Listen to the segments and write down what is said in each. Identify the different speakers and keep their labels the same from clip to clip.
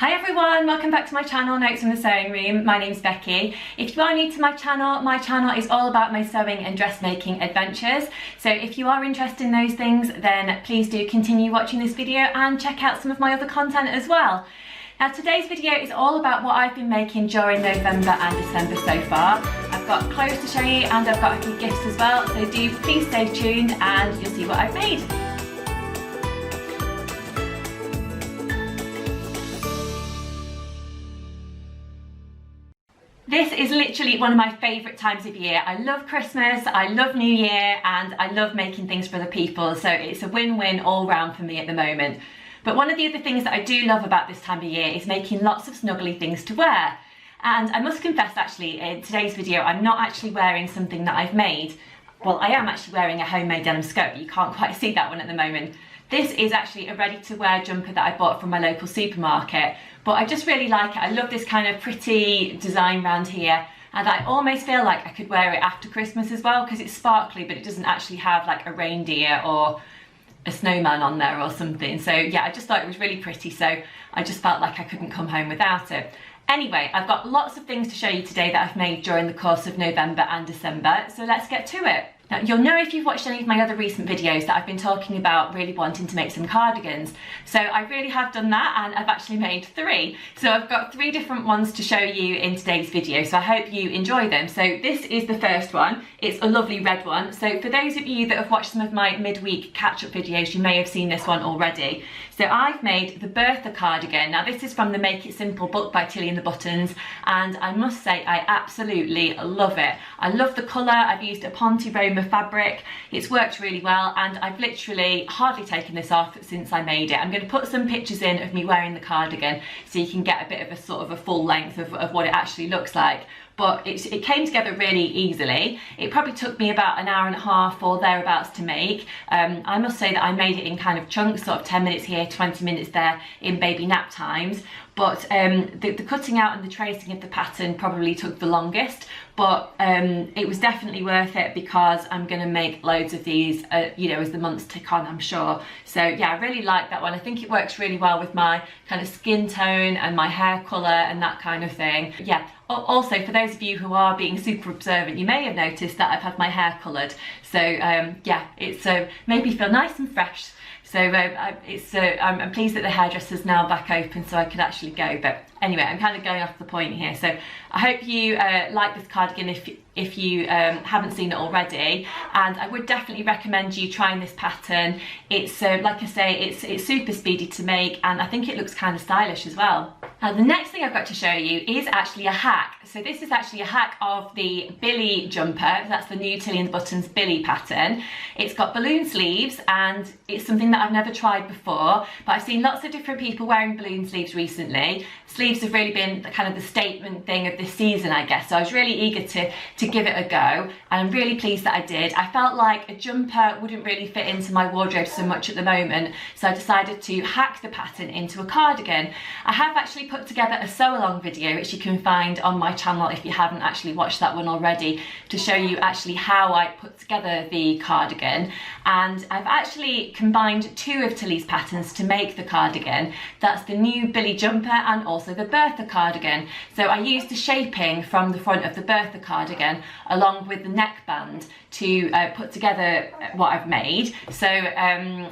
Speaker 1: Hi everyone, welcome back to my channel, Notes from the Sewing Room. My name's Becky. If you are new to my channel is all about my sewing and dressmaking adventures. So if you are interested in those things, then please do continue watching this video and check out some of my other content as well. Now today's video is all about what I've been making during November and December so far. I've got clothes to show you and I've got a few gifts as well, so do please stay tuned and you'll see what I've made. This is literally one of my favourite times of year. I love Christmas, I love New Year, and I love making things for other people, so it's a win-win all round for me at the moment. But one of the other things that I do love about this time of year is making lots of snuggly things to wear. And I must confess actually, in today's video, I'm not actually wearing something that I've made. Well, I am actually wearing a homemade denim skirt, but you can't quite see that one at the moment. This is actually a ready-to-wear jumper that I bought from my local supermarket, but I just really like it. I love this kind of pretty design around here, and I almost feel like I could wear it after Christmas as well because it's sparkly, but it doesn't actually have like a reindeer or a snowman on there or something. So yeah, I just thought it was really pretty, so I just felt like I couldn't come home without it. Anyway, I've got lots of things to show you today that I've made during the course of November and December, so let's get to it. Now, you'll know if you've watched any of my other recent videos that I've been talking about really wanting to make some cardigans. So I really have done that, and I've actually made 3. So I've got 3 different ones to show you in today's video, so I hope you enjoy them. So this is the first one. It's a lovely red one. So for those of you that have watched some of my midweek catch-up videos, you may have seen this one already. So I've made the Bertha cardigan. Now this is from the Make It Simple book by Tilly and the Buttons, and I must say I absolutely love it. I love the colour. I've used a Ponte Roma fabric. It's worked really well, and I've literally hardly taken this off since I made it. I'm going to put some pictures in of me wearing the cardigan so you can get a bit of a sort of a full length of what it actually looks like. But it came together really easily. It probably took me about an hour and a half or thereabouts to make. I must say that I made it in kind of chunks, sort of 10 minutes here, 20 minutes there in baby nap times. But the cutting out and the tracing of the pattern probably took the longest, but it was definitely worth it because I'm going to make loads of these, you know, as the months tick on, I'm sure. So yeah, I really like that one. I think it works really well with my kind of skin tone and my hair colour and that kind of thing. Yeah. Also, for those of you who are being super observant, you may have noticed that I've had my hair coloured. So yeah, it's made me feel nice and fresh. So I'm pleased that the hairdresser's now back open so I could actually go. But anyway, I'm kind of going off the point here. So I hope you like this cardigan if you haven't seen it already, and I would definitely recommend you trying this pattern. It's like I say, it's super speedy to make, and I think it looks kind of stylish as well. Now the next thing I've got to show you is actually a hack. So this is actually a hack of the Billie jumper. That's the new Tilly and the Buttons Billie pattern. It's got balloon sleeves, and it's something that I've never tried before, but I've seen lots of different people wearing balloon sleeves recently. Sleeves have really been kind of the statement thing of this season, I guess. So I was really eager to give it a go, and I'm really pleased that I did. I felt like a jumper wouldn't really fit into my wardrobe so much at the moment, so I decided to hack the pattern into a cardigan. I have actually put together a sew along video, which you can find on my channel if you haven't actually watched that one already, to show you actually how I put together the cardigan. And I've actually combined 2 of Tilly's patterns to make the cardigan. That's the new Billie jumper and also the Bertha cardigan. So I used the shaping from the front of the Bertha cardigan along with the neckband to put together what I've made. So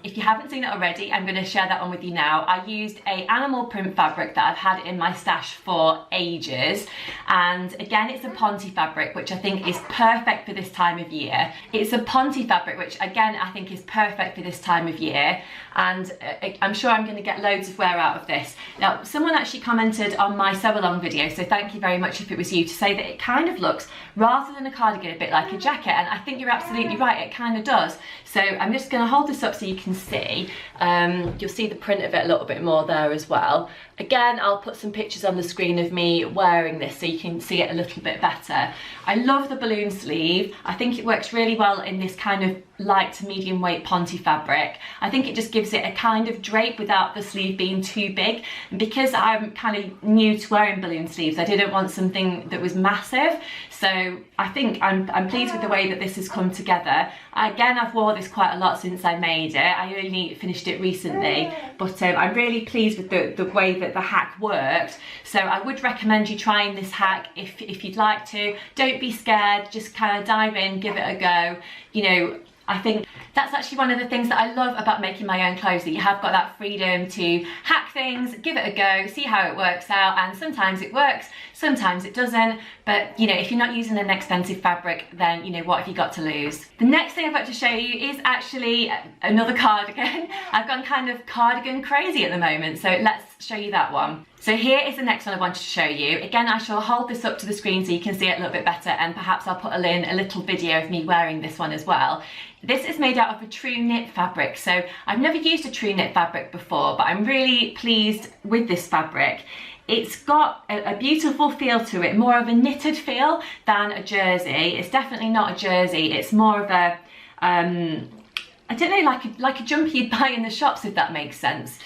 Speaker 1: if you haven't seen it already, I'm going to share that one with you now. I used a animal print fabric that I've had in my stash for ages, and again it's a Ponte fabric, which I think is perfect for this time of year. It's a Ponte fabric which again I think is perfect for this time of year, and I'm sure I'm going to get loads of wear out of this. Now someone actually commented on my sew along video, so thank you very much if it was you, to say that it kind of looks, rather than a cardigan, a bit like a jacket, and I think you're absolutely right, it kind of does. So I'm just going to hold this up so you can see. You'll see the print of it a little bit more there as well. Again, I'll put some pictures on the screen of me wearing this so you can see it a little bit better. I love the balloon sleeve. I think it works really well in this kind of light to medium weight Ponte fabric. I think it just gives it a kind of drape without the sleeve being too big. And because I'm kind of new to wearing balloon sleeves, I didn't want something that was massive. So I think I'm pleased with the way that this has come together. Again, I've worn this quite a lot since I made it. I only finished it recently, but I'm really pleased with the way that the hack hack worked. So I would recommend you trying this hack if you'd like to. Don't be scared, just kind of dive in, give it a go. You know, I think that's actually one of the things that I love about making my own clothes, that you have got that freedom to hack things, give it a go, see how it works out, and sometimes it works, sometimes it doesn't, but you know, if you're not using an expensive fabric, then you know, what have you got to lose? The next thing I've got to show you is actually another cardigan. I've gone kind of cardigan crazy at the moment, so let's show you that one. So here is the next one I wanted to show you. Again, I shall hold this up to the screen so you can see it a little bit better, and perhaps I'll put in a little video of me wearing this one as well. This is made out of a true knit fabric. So I've never used a true knit fabric before, but I'm really pleased with this fabric. It's got a beautiful feel to it, more of a knitted feel than a jersey. It's definitely not a jersey. It's more of a, I don't know, like a jumper you'd buy in the shops, if that makes sense.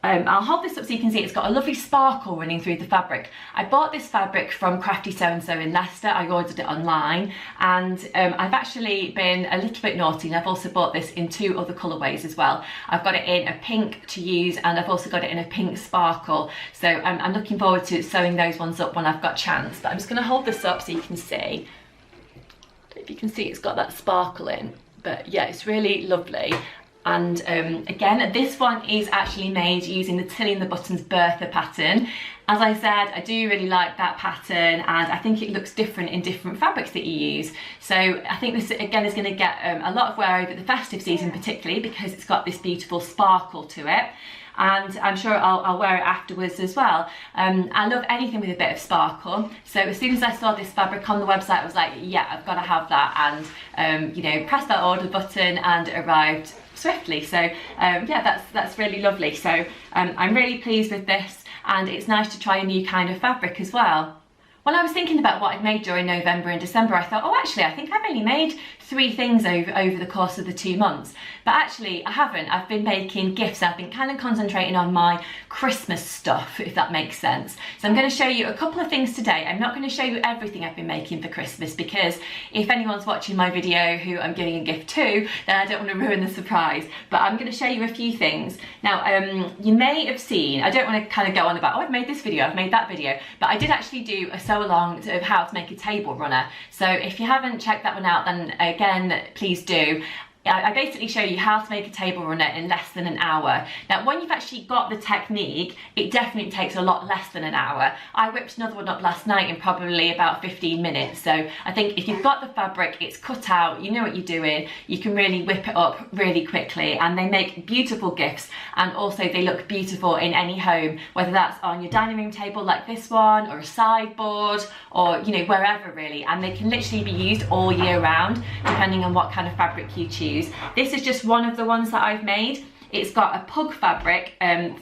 Speaker 1: I'll hold this up so you can see it's got a lovely sparkle running through the fabric. I bought this fabric from Crafty Sew and So in Leicester. I ordered it online, and I've actually been a little bit naughty, and I've also bought this in 2 other colourways as well. I've got it in a pink to use, and I've also got it in a pink sparkle. So I'm looking forward to sewing those ones up when I've got a chance. But I'm just going to hold this up so you can see. I don't know if you can see it's got that sparkle in, but yeah, it's really lovely. And again, this one is actually made using the Tilly and the Buttons Bertha pattern. As I said, I do really like that pattern, and I think it looks different in different fabrics that you use. So I think this again is going to get a lot of wear over the festive season, particularly because it's got this beautiful sparkle to it. And I'm sure I'll wear it afterwards as well. I love anything with a bit of sparkle. So as soon as I saw this fabric on the website, I was like, yeah, I've got to have that. And you know, pressed that order button, and it arrived swiftly. So yeah, that's really lovely. So I'm really pleased with this, and it's nice to try a new kind of fabric as well. When I was thinking about what I'd made during November and December, I thought, oh, actually, I think I've only made 3 things over the course of the 2 months. But actually, I haven't. I've been making gifts. I've been kind of concentrating on my Christmas stuff, if that makes sense. So I'm going to show you a couple of things today. I'm not going to show you everything I've been making for Christmas, because if anyone's watching my video who I'm giving a gift to, then I don't want to ruin the surprise. But I'm going to show you a few things. Now, you may have seen, I don't want to kind of go on about, oh, I've made this video, I've made that video, but I did actually do a sew along of how to make a table runner. So if you haven't checked that one out, then again, please do. I basically show you how to make a table runner in less than an hour. Now, when you've actually got the technique, it definitely takes a lot less than an hour. I whipped another one up last night in probably about 15 minutes. So I think if you've got the fabric, it's cut out, you know what you're doing, you can really whip it up really quickly, and they make beautiful gifts, and also they look beautiful in any home, whether that's on your dining room table like this one, or a sideboard, or you know, wherever really, and they can literally be used all year round depending on what kind of fabric you choose. This is just one of the ones that I've made. It's got a pug fabric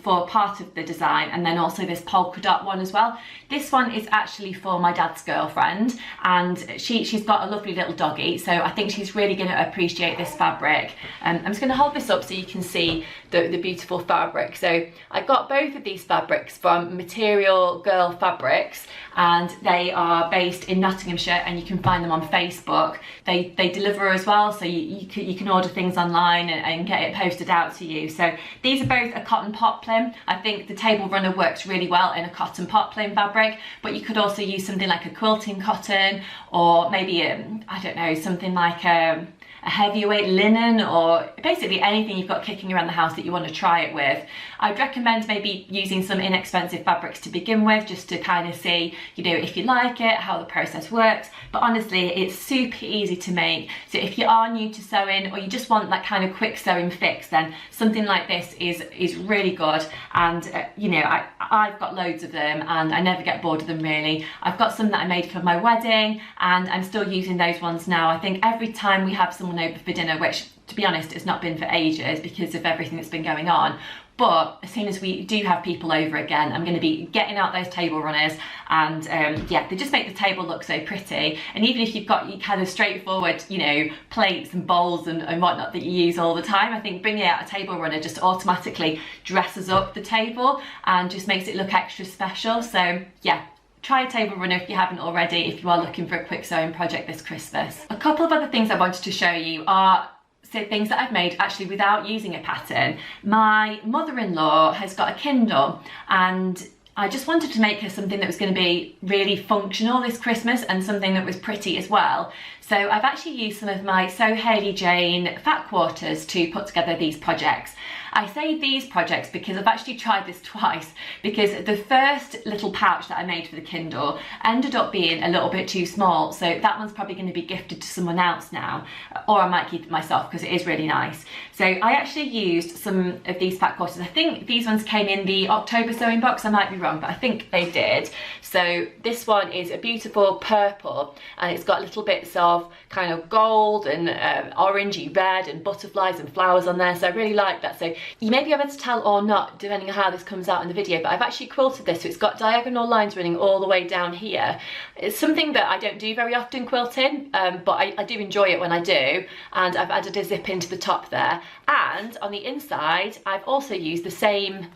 Speaker 1: for part of the design, and then also this polka dot one as well. This one is actually for my dad's girlfriend, and she's got a lovely little doggy, so I think she's really going to appreciate this fabric. I'm just going to hold this up so you can see the beautiful fabric. So I got both of these fabrics from Material Girl Fabrics, and they are based in Nottinghamshire, and you can find them on Facebook. They deliver as well, so you can order things online and get it posted out to you. So these are both a cotton poplin. I think the table runner works really well in a cotton poplin fabric, but you could also use something like a quilting cotton, or maybe I don't know, something like a heavyweight linen, or basically anything you've got kicking around the house that you want to try it with. I'd recommend maybe using some inexpensive fabrics to begin with, just to kind of see, you know, if you like it, how the process works. But honestly, it's super easy to make. So if you are new to sewing, or you just want that kind of quick sewing fix, then something like this is really good. And you know, I've got loads of them, and I never get bored of them really. I've got some that I made for my wedding, and I'm still using those ones now. I think every time we have someone over for dinner, which to be honest it's not been for ages because of everything that's been going on, but as soon as we do have people over again, I'm going to be getting out those table runners, and yeah, they just make the table look so pretty. And even if you've got your kind of straightforward, you know, plates and bowls and whatnot that you use all the time, I think bringing out a table runner just automatically dresses up the table and just makes it look extra special. So yeah, try a table runner if you haven't already, if you are looking for a quick sewing project this Christmas. A couple of other things I wanted to show you are things that I've made actually without using a pattern. My mother-in-law has got a Kindle, and I just wanted to make her something that was going to be really functional this Christmas and something that was pretty as well. So I've actually used some of my So Hayley Jane fat quarters to put together these projects. I say these projects because I've actually tried this twice, because the first little pouch that I made for the Kindle ended up being a little bit too small, so that one's probably going to be gifted to someone else now, or I might keep it myself because it is really nice. So I actually used some of these fat quarters. I think these ones came in the October sewing box, I might be wrong, but I think they did. So this one is a beautiful purple, and it's got little bits of kind of gold and orangey red and butterflies and flowers on there, so I really like that. So you may be able to tell or not, depending on how this comes out in the video, but I've actually quilted this, so it's got diagonal lines running all the way down here. It's something that I don't do very often, quilting, but I do enjoy it when I do, and I've added a zip into the top there. And on the inside, I've also used the same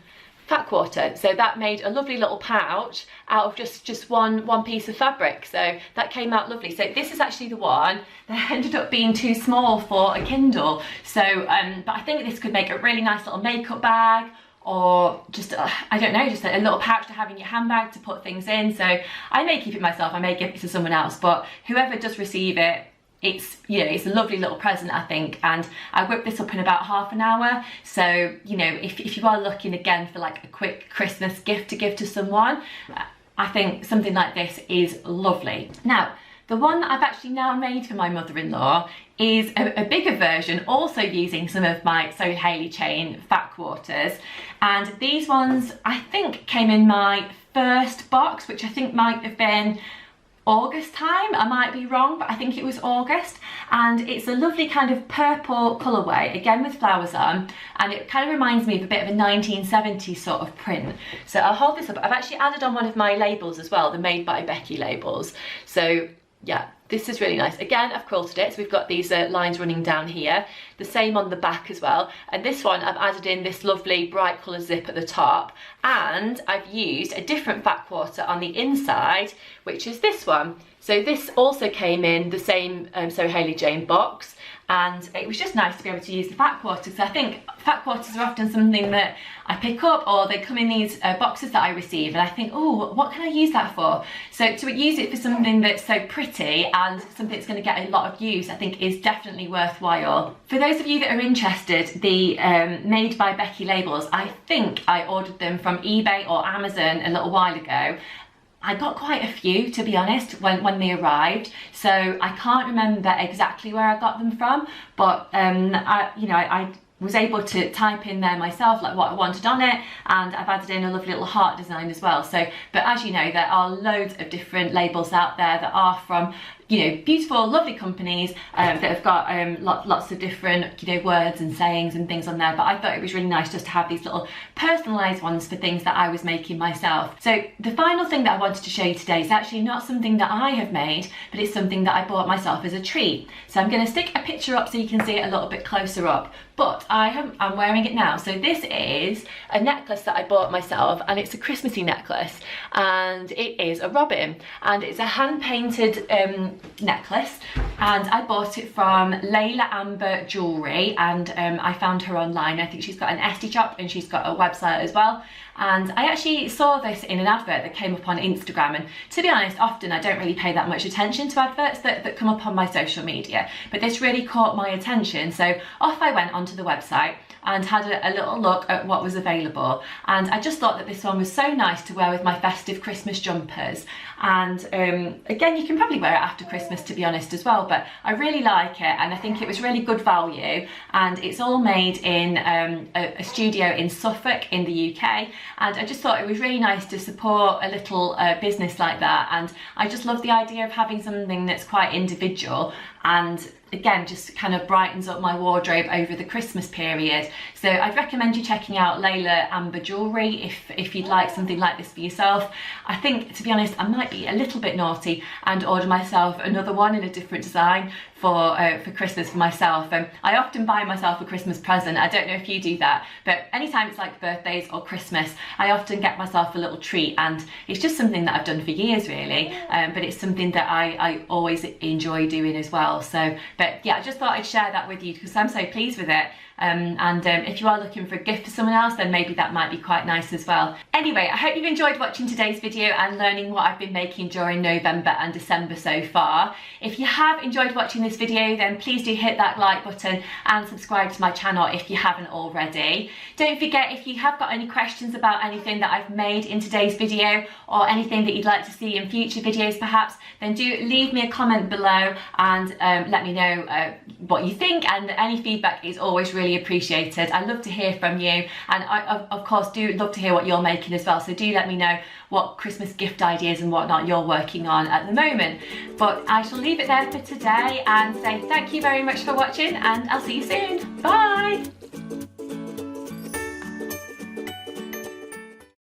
Speaker 1: fat quarter, so that made a lovely little pouch out of just one piece of fabric, so that came out lovely. So this is actually the one that ended up being too small for a Kindle, so but I think this could make a really nice little makeup bag, or just I don't know, just a little pouch to have in your handbag to put things in. So I may keep it myself, I may give it to someone else, but whoever does receive it, it's, you know, it's a lovely little present, I think, and I whipped this up in about half an hour. So, you know, if you are looking again for like a quick Christmas gift to give to someone, I think something like this is lovely. Now, the one that I've actually now made for my mother-in-law is a bigger version, also using some of my So Hayley Chain fat quarters, and these ones I think came in my first box, which I think might have been August time, I might be wrong, but I think it was August, and it's a lovely kind of purple colourway, again with flowers on, and it kind of reminds me of a bit of a 1970s sort of print. So I'll hold this up. I've actually added on one of my labels as well, the Made by Becky labels. So yeah, this is really nice. Again, I've quilted it, so we've got these lines running down here, the same on the back as well, and this one I've added in this lovely bright colour zip at the top, and I've used a different fat quarter on the inside, which is this one. So this also came in the same So Hayley Jane box, and it was just nice to be able to use the fat quarters. I think fat quarters are often something that I pick up, or they come in these boxes that I receive, and I think, oh, what can I use that for? So to use it for something that's so pretty and something that's going to get a lot of use, I think is definitely worthwhile. For those of you that are interested, the Made by Becky labels, I think I ordered them from eBay or Amazon a little while ago. I got quite a few, to be honest, when they arrived, so I can't remember exactly where I got them from, but I was able to type in there myself like what I wanted on it, and I've added in a lovely little heart design as well. So, but as you know, there are loads of different labels out there that are from, you know, beautiful, lovely companies that have got lots of different, you know, words and sayings and things on there. But I thought it was really nice just to have these little personalised ones for things that I was making myself. So the final thing that I wanted to show you today is actually not something that I have made, but it's something that I bought myself as a treat. So I'm going to stick a picture up so you can see it a little bit closer up, but I'm wearing it now. So this is a necklace that I bought myself, and it's a Christmassy necklace, and it is a robin, and it's a hand-painted necklace, and I bought it from Layla Amber Jewellery, and I found her online. I think she's got an Etsy shop and she's got a website as well, and I actually saw this in an advert that came up on Instagram, and to be honest, often I don't really pay that much attention to adverts that come up on my social media, but this really caught my attention, so off I went onto the website and had a little look at what was available, and I just thought that this one was so nice to wear with my festive Christmas jumpers. And again, you can probably wear it after Christmas, to be honest, as well, but I really like it, and I think it was really good value, and it's all made in a studio in Suffolk in the UK, and I just thought it was really nice to support a little business like that, and I just love the idea of having something that's quite individual, and again, just kind of brightens up my wardrobe over the Christmas period. So I'd recommend you checking out Layla Amber Jewellery if you'd like something like this for yourself. I think, to be honest, I might be a little bit naughty and order myself another one in a different design for Christmas for myself. I often buy myself a Christmas present. I don't know if you do that, but anytime it's like birthdays or Christmas, I often get myself a little treat, and it's just something that I've done for years, really, but it's something that I always enjoy doing as well. So, but yeah, I just thought I'd share that with you because I'm so pleased with it, If you are looking for a gift for someone else, then maybe that might be quite nice as well. Anyway, I hope you've enjoyed watching today's video and learning what I've been making during November and December so far. If you have enjoyed watching this video, then please do hit that like button and subscribe to my channel if you haven't already. Don't forget, if you have got any questions about anything that I've made in today's video or anything that you'd like to see in future videos perhaps, then do leave me a comment below and let me know what you think, and any feedback is always really appreciated. I love to hear from you, and I of course do love to hear what you're making as well, so do let me know what Christmas gift ideas and whatnot you're working on at the moment. But I shall leave it there for today and say thank you very much for watching, and I'll see you soon. Bye!